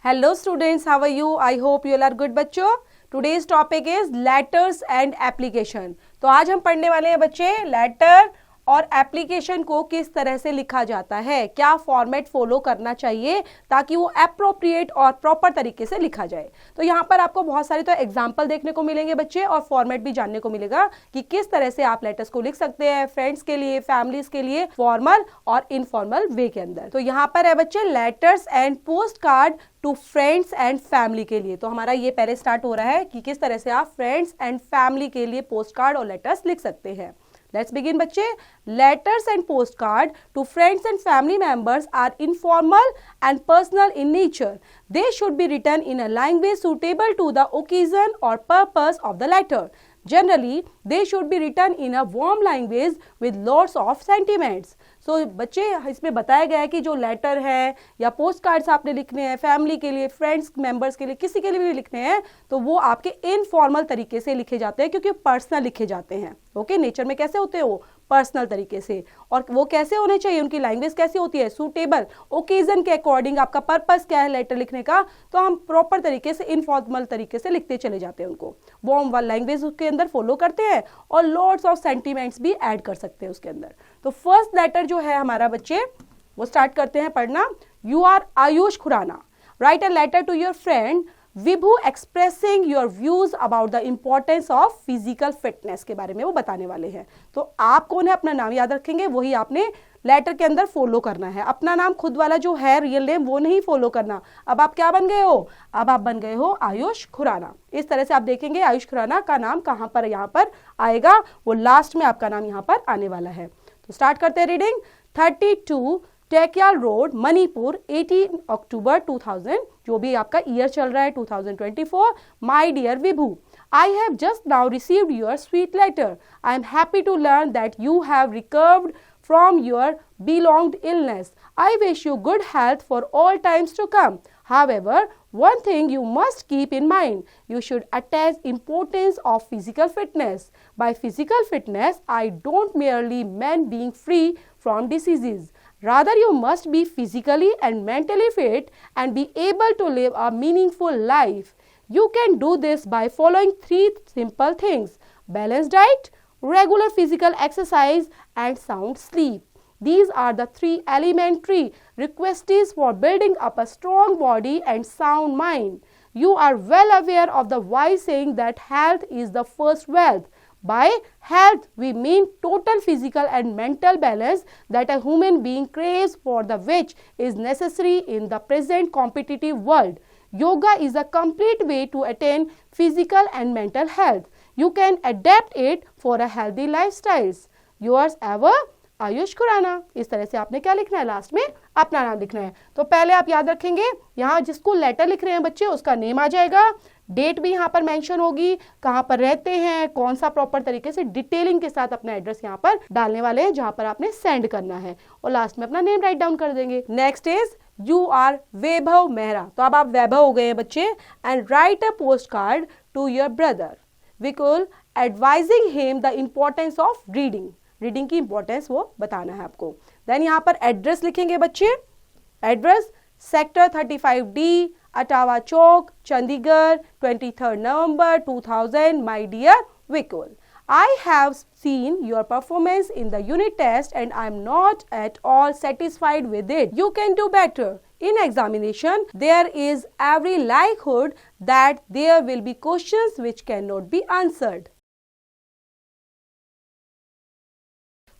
Hello students, how are you? I hope you all are good बच्चों. Today's topic is letters and application. तो आज हम पढ़ने वाले हैं बच्चे लेटर और एप्लीकेशन को किस तरह से लिखा जाता है, क्या फॉर्मेट फॉलो करना चाहिए ताकि वो अप्रोप्रिएट और प्रॉपर तरीके से लिखा जाए. तो यहाँ पर आपको बहुत सारे तो एग्जाम्पल देखने को मिलेंगे बच्चे और फॉर्मेट भी जानने को मिलेगा कि किस तरह से आप लेटर्स को लिख सकते हैं फ्रेंड्स के लिए, फैमिलीज के लिए, फॉर्मल और इनफॉर्मल वे के अंदर. तो यहाँ पर है बच्चे letters and post card to friends and family के लिए. तो हमारा ये पहले स्टार्ट हो रहा है कि किस तरह से आप फ्रेंड्स एंड फैमिली के लिए पोस्ट कार्ड और लेटर्स लिख सकते हैं. Let's begin बच्चे. Letters and postcard to friends and family members are informal and personal in nature. They should be written in a language suitable to the occasion or purpose of the letter. Generally, they should be written in a warm language with lots of sentiments. So बच्चे इसमें बताया गया है कि जो letter है या post cards आपने लिखने हैं फैमिली के लिए, फ्रेंड्स मेंबर्स के लिए, किसी के लिए भी लिखने हैं तो वो आपके इनफॉर्मल तरीके से लिखे जाते हैं क्योंकि पर्सनल लिखे जाते हैं. ओके, नेचर में कैसे होते हैं वो पर्सनल तरीके से. और वो कैसे होने चाहिए, उनकी लैंग्वेज कैसी होती है, सूटेबल, ओकेजन के अकॉर्डिंग. आपका पर्पस क्या है लेटर लिखने का, तो हम प्रॉपर तरीके से इनफॉर्मल तरीके से लिखते चले जाते हैं उनको. वार्म वाला लैंग्वेज उसके अंदर फॉलो करते हैं और लॉट्स ऑफ सेंटीमेंट्स भी ऐड कर सकते हैं उसके अंदर. तो फर्स्ट लेटर जो है हमारा बच्चे वो स्टार्ट करते हैं पढ़ना. You are Ayush Khurana. Write a letter to your friend Vibhu expressing your views about the importance of physical fitness के बारे में वो बताने वाले हैं. तो आप कौन है, अपना नाम याद रखेंगे, वही आपने लेटर के अंदर फॉलो करना है. अपना नाम खुद वाला जो है रियल नेम वो नहीं फॉलो करना. अब आप क्या बन गए हो, अब आप बन गए हो आयुष खुराना. इस तरह से आप देखेंगे आयुष खुराना का नाम कहां पर यहाँ पर आएगा, वो लास्ट में आपका नाम यहाँ पर आने वाला है. तो स्टार्ट करते हैं रीडिंग. 32 टेकयाल रोड मणिपुर 18 अक्टूबर 2000. जो भी आपका ईयर चल रहा है 2024. My dear Vibhu, I have just now received your sweet letter. I am happy to learn that you have recovered from your prolonged illness. I wish you good health for all times to come. However, one thing you must keep in mind, you should attach importance of physical fitness. By physical fitness, I don't merely mean being free from diseases. Rather, you must be physically and mentally fit and be able to live a meaningful life. You can do this by following 3 simple things: balanced diet, regular physical exercise, and sound sleep. These are the 3 elementary requisites for building up a strong body and sound mind. You are well aware of the wise saying that health is the first wealth. By health, we mean total physical and mental balance that a human being craves, for the which is necessary in the present competitive world. Yoga is a complete way to attain physical and mental health. You can adapt it for a healthy lifestyle. Yours ever, Ayush Khurana. इस तरह से आपने क्या लिखना है, last में अपना नाम लिखना है. तो पहले आप याद रखेंगे यहाँ जिसको लेटर लिख रहे हैं बच्चे उसका नेम आ जाएगा, डेट भी यहाँ पर मेंशन होगी, कहाँ पर रहते हैं, कौन सा प्रॉपर तरीके से डिटेलिंग के साथ अपना एड्रेस यहाँ पर डालने वाले हैं जहाँ पर आपने सेंड करना है, और लास्ट में अपना नेम राइट डाउन कर देंगे. Next is you are Vaibhav Mehra. तो अब आप वैभव हो गए हैं बच्चे. And write a post card to your brother Vikul advising him the importance of reading. Reading की इंपॉर्टेंस वो बताना है आपको. देन यहाँ पर एड्रेस लिखेंगे बच्चे. Address sector 35D Attawa Chowk Chandigarh 23 November 2000. My dear Vikul, I have seen your performance in the unit test and I am not at all satisfied with it. You can do better. In examination, there is every likelihood that there will be questions which cannot be answered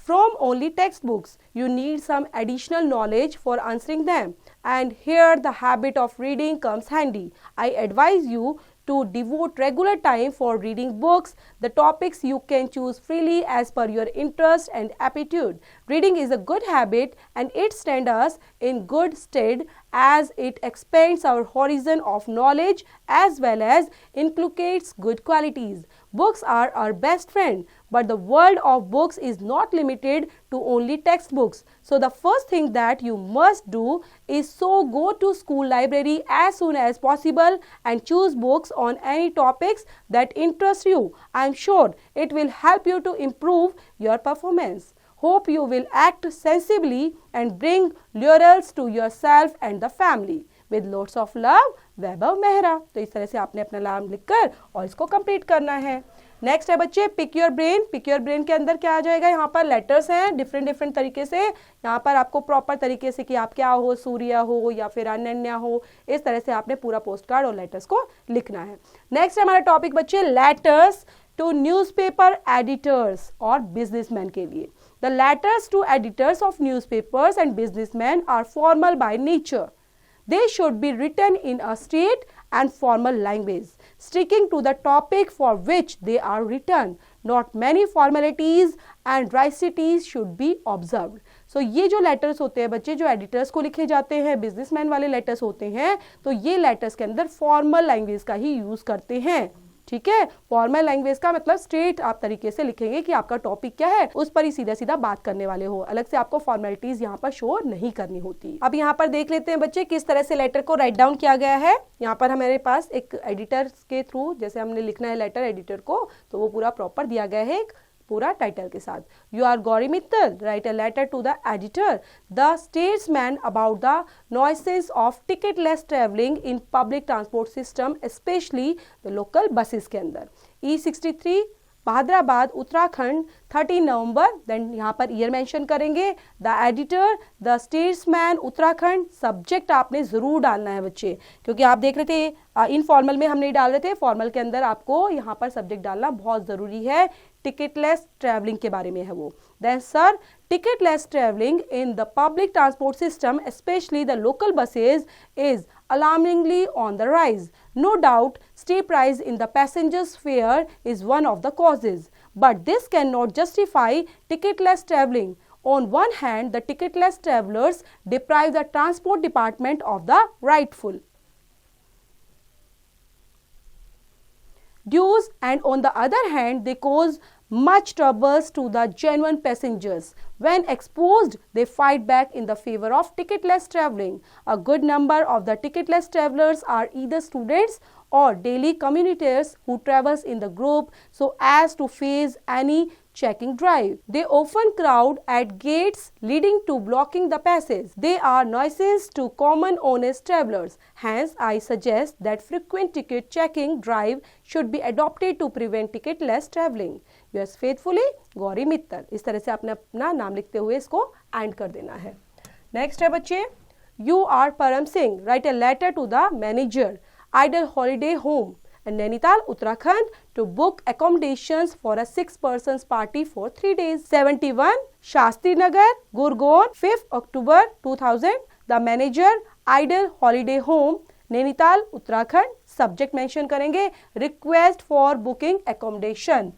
from only textbooks. You need some additional knowledge for answering them, and here the habit of reading comes handy. I advise you to devote regular time for reading books. The topics you can choose freely as per your interest and aptitude. Reading is a good habit and it stands us in good stead as it expands our horizon of knowledge as well as inculcates good qualities. Books are our best friend, but the world of books is not limited to only textbooks. So the first thing that you must do is go to school library as soon as possible and choose books on any topics that interest you. I am sure it will help you to improve your performance. Hope you will act sensibly and bring laurels to yourself and the family. With lots of love Vaibhav Mehra. तो इस तरह से आपने अपना नाम लिखकर और इसको कंप्लीट करना है। नेक्स्ट है बच्चे pick your brain. Pick your brain के अंदर क्या आ जाएगा, यहाँ पर लेटर्स हैं डिफरेंट तरीके से। यहाँ पर आपको प्रॉपर तरीके से कि आप क्या हो, सूर्य हो या फिर अनन्या हो, इस तरह से आपने पूरा पोस्ट कार्ड और लेटर्स को लिखना है। नेक्स्ट है हमारा टॉपिक बच्चे लेटर्स टू न्यूज़पेपर एडिटर्स और बिजनेसमैन के लिए। The letters to editors of newspapers and businessman are formal by nature. They should be written in a straight and formal language, sticking to the topic for which they are written. Not many formalities and niceties should be observed. So ये जो letters होते हैं बच्चे, जो editors को लिखे जाते हैं, बिजनेसमैन वाले लेटर्स होते हैं, तो ये लेटर्स के अंदर फॉर्मल लैंग्वेज का ही यूज करते हैं। ठीक है, फॉर्मल लैंग्वेज का मतलब स्ट्रेट आप तरीके से लिखेंगे कि आपका टॉपिक क्या है, उस पर ही सीधा सीधा बात करने वाले हो, अलग से आपको फॉर्मेलिटीज यहाँ पर शो नहीं करनी होती। अब यहाँ पर देख लेते हैं बच्चे किस तरह से लेटर को राइट डाउन किया गया है। यहाँ पर हमारे पास एक एडिटर के थ्रू जैसे हमने लिखना है लेटर एडिटर को, तो वो पूरा प्रॉपर दिया गया है एक पूरा टाइटल के साथ। You are Gauri Mittal, write a letter to the editor the Statesman about the noises of ticketless travelling in public transport system specially the local buses के अंदर। E63 बहादराबाद उत्तराखंड 13 नवंबर, देन यहाँ पर ईयर मेंशन करेंगे। The editor the statesman Uttarakhand, subject आपने जरूर डालना है बच्चे, क्योंकि आप देख रहे थे इनफॉर्मल में हम नहीं डाल रहे थे, फॉर्मल के अंदर आपको यहाँ पर सब्जेक्ट डालना बहुत जरूरी है। टिकटलेस ट्रैवलिंग के बारे में है वो। Then sir ticketless travelling in the public transport system specially the local buses is alarmingly on the rise. No doubt, steep rise in the passengers' fare is one of the causes, but this cannot justify ticketless travelling. On one hand, the ticketless travellers deprive the transport department of the rightful dues, and on the other hand, they cause much troubles to the genuine passengers. When exposed, they fight back in the favor of ticketless travelling. A good number of the ticketless travellers are either students or daily commuters who travels in the group so as to face any checking drive. They often crowd at gates leading to blocking the passage. They are nuisance to common honest travellers. Hence, I suggest that frequent ticket checking drive should be adopted to prevent ticketless travelling. Yours faithfully, Gauri Mittal. इस तरह से आपने अपना नाम लिखते हुए इसको and कर देना है। नेक्स्ट है बच्चे you are Param Singh, write a letter to the manager idle holiday home in Nainital, Uttarakhand to book accommodations for a 6-person party for 3 days. 71 Shastri Nagar, Gurgaon, 5th October 2000. The manager, Ideal Holiday Home, Nainital, Uttarakhand. Subject mention करेंगे request for booking accommodation.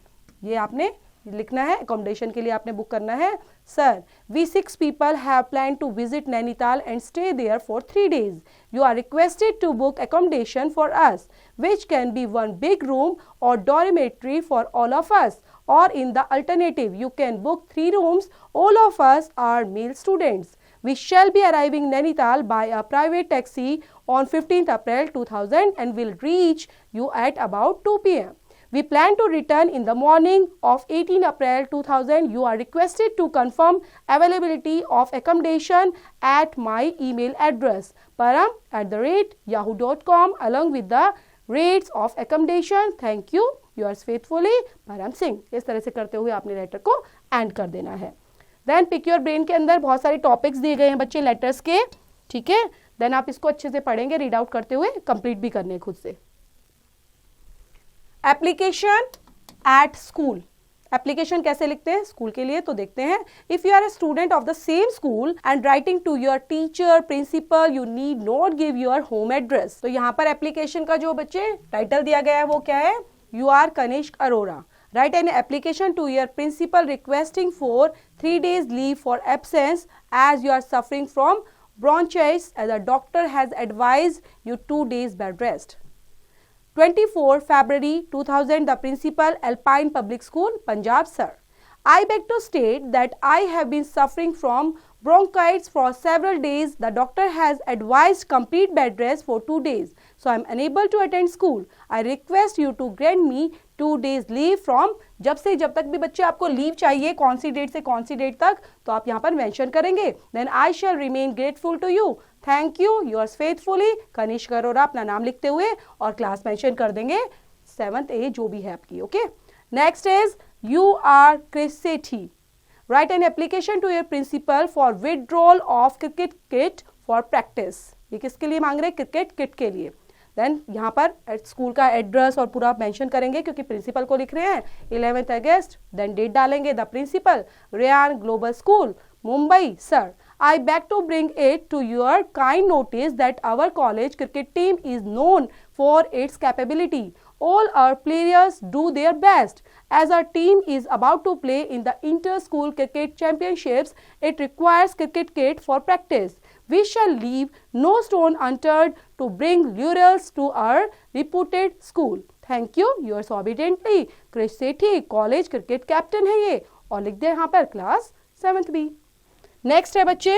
ये आपने लिखना है, accommodation के लिए आपने book करना है। Sir, we 6 people have planned to visit Nainital and stay there for 3 days. You are requested to book accommodation for us, which can be one big room or dormitory for all of us, or in the alternative, you can book 3 rooms. All of us are male students. We shall be arriving Nainital by a private taxi on 15th April 2000 and will reach you at about 2 p.m. We plan to return in the morning of 18 April 2000. You are requested to confirm availability of accommodation at my email address param@yahoo.com along with the rates of accommodation. Thank you. Yours faithfully, परम सिंह। इस तरह से करते हुए आपने letter को and कर देना है। देन पिक योर ब्रेन के अंदर बहुत सारे टॉपिक्स दिए गए हैं बच्चे लेटर्स के, ठीक है। देन आप इसको अच्छे से पढ़ेंगे, रीड आउट करते हुए कंप्लीट भी करने खुद से। एप्लीकेशन एट स्कूल, एप्लीकेशन कैसे लिखते हैं स्कूल के लिए, तो देखते हैं। If you are a student of the same school and writing to your teacher principal you need not give your home address. तो यहाँ पर एप्लीकेशन का जो बच्चे टाइटल दिया गया है वो क्या है, you are Kanishk Arora, write an application to your principal requesting for 3 days leave for absence as you are suffering from bronchitis as a doctor has advised you 2 days bed rest. 24 February 2000, the principal, Alpine Public School, Punjab, sir. I beg to state that I have been suffering from bronchitis for several days. The doctor has advised complete bed rest for 2 days. So I am unable to attend school. I request you to grant me 2 days leave from, जब से जब तक भी बच्चे आपको leave चाहिए, कौन सी date से कौन सी डेट तक, तो आप यहाँ पर मेंशन करेंगे. Then I shall remain grateful to you. Thank you. Yours faithfully, Kanishka Arora, अपना नाम लिखते हुए और क्लास मेंशन कर देंगे 7th A जो भी है आपकी. Okay. Next is you are Chris Sethi. Write an application to your principal for withdrawal of cricket kit for practice. ये किसके लिए मांग रहे हैं? क्रिकेट किट के लिए. देन यहाँ पर स्कूल का एड्रेस और पूरा मेंशन करेंगे क्योंकि प्रिंसिपल को लिख रहे हैं 11th अगस्त. देन डेट डालेंगे. The principal, Ryan Global School, Mumbai. Sir, I beg to bring it to your kind notice that our college cricket team is known for its capability. All our players do their best. As our team is about to play in the inter-school cricket championships, it requires cricket kit for practice. We shall leave no stone unturned to bring laurels to our reputed school. Thank you. Yours obediently, Chris Sethi, college cricket captain है ये. और लिख दे यहाँ पर class 7th B. Next है बच्चे,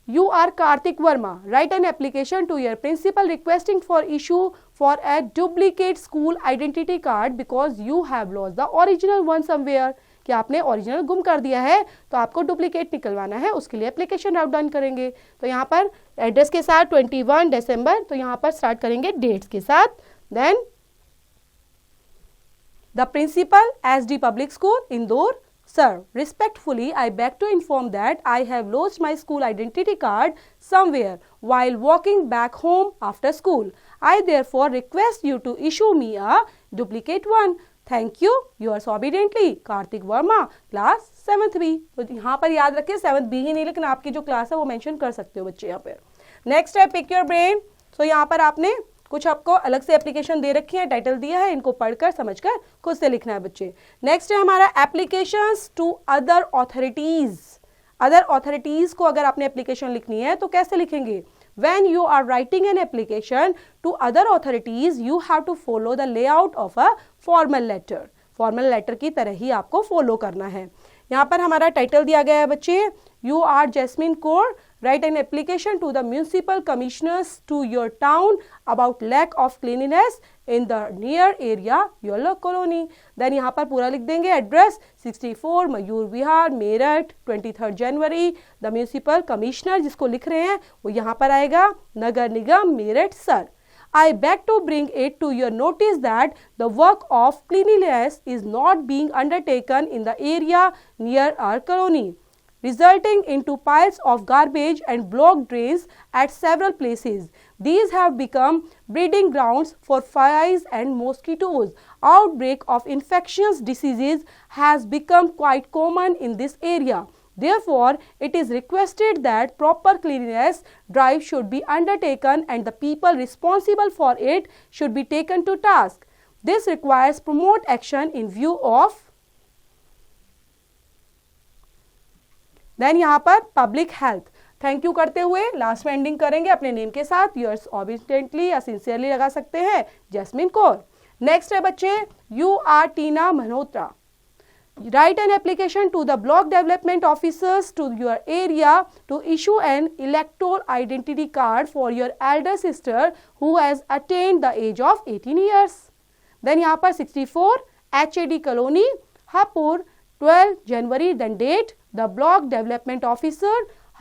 you are Kartik Verma. Write an application to your principal requesting for issue for a duplicate school identity card because you have lost the original one somewhere. कि आपने ओरिजिनल गुम कर दिया है तो आपको डुप्लीकेट निकलवाना है, उसके लिए एप्लीकेशन आप डन करेंगे. तो यहाँ पर एड्रेस के साथ 21 दिसंबर, तो यहाँ पर स्टार्ट करेंगे डेट्स के साथ. Then the principal SD public school Indore. Sir, respectfully, I beg to inform that I have lost my school identity card somewhere while walking back home after school. I therefore request you to issue me a duplicate one. Thank you. Yours obediently, Karthik Verma, class 7th B. तो यहाँ पर याद रखिए 7th B ही नहीं, लेकिन आपकी जो class है वो मेंशन कर सकते हो बच्चे यहाँ पर. नेक्स्ट है पिक योर ब्रेन. तो यहाँ पर आपने कुछ आपको अलग से एप्लीकेशन दे रखी है, टाइटल दिया है, इनको पढ़कर समझकर खुद से लिखना है बच्चे. नेक्स्ट है हमारा applications to other authorities. Other authorities को अगर आपने एप्लीकेशन लिखनी है तो कैसे लिखेंगे? When you are writing an application to other authorities you have to follow the layout of a formal letter. Formal letter की तरह ही आपको फॉलो करना है. यहाँ पर हमारा टाइटल दिया गया है बच्चे, you are Jasmine Kaur. Write an application to the municipal commissioners to your town about lack of cleanliness in the near area your colony. Then यहाँ पर पूरा लिख देंगे address 64 Mayur Vihar Meerut 23 January. The municipal commissioner जिसको लिख रहे हैं वो यहाँ पर आएगा Nagar Nigam Meerut. Sir, I beg to bring it to your notice that the work of cleanliness is not being undertaken in the area near our colony, resulting into piles of garbage and blocked drains at several places. These have become breeding grounds for flies and mosquitoes. Outbreak of infectious diseases has become quite common in this area. Therefore, it is requested that proper cleanliness drive should be undertaken and the people responsible for it should be taken to task. This requires prompt action in view of. Then यहाँ पर public health. Thank you करते हुए last में ending करेंगे अपने name के साथ. Yours ऑबिडेंटली या सिंसियरली लगा सकते हैं, जैस्मिन कौर. नेक्स्ट है बच्चे, you are Tina Malhotra. Write an application to the block development officers to your area to issue an electoral identity card for your elder sister who has attend the age of 18 years. Then यहाँ पर 64 HAD colony Hapur 12 जनवरी. Then date the block development officer,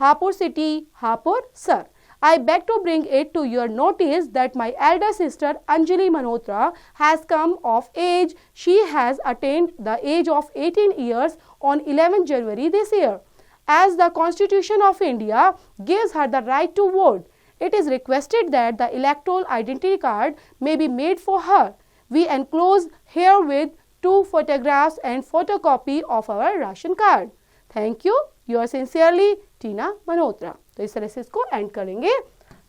Hapur city, Hapur. Sir, I beg to bring it to your notice that my elder sister Anjali Malhotra has come of age. She has attained the age of 18 years on 11 January this year. As the Constitution of India gives her the right to vote, it is requested that the electoral identity card may be made for her. We enclose herewith 2 photographs and photocopy of our ration card. Thank you. Your sincerely Tina Malhotra. तो इस तरह से इसको and करेंगे.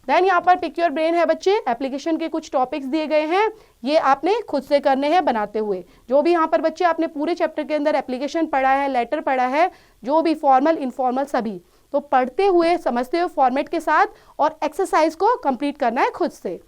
Then यहाँ पर pick your brain है बच्चे. एप्लीकेशन के कुछ टॉपिक्स दिए गए हैं, ये आपने खुद से करने हैं बनाते हुए. जो भी यहाँ पर बच्चे आपने पूरे चैप्टर के अंदर एप्लीकेशन पढ़ा है, लेटर पढ़ा है, जो भी फॉर्मल इनफॉर्मल सभी, तो पढ़ते हुए समझते हुए फॉर्मेट के साथ और एक्सरसाइज को कंप्लीट करना है खुद से.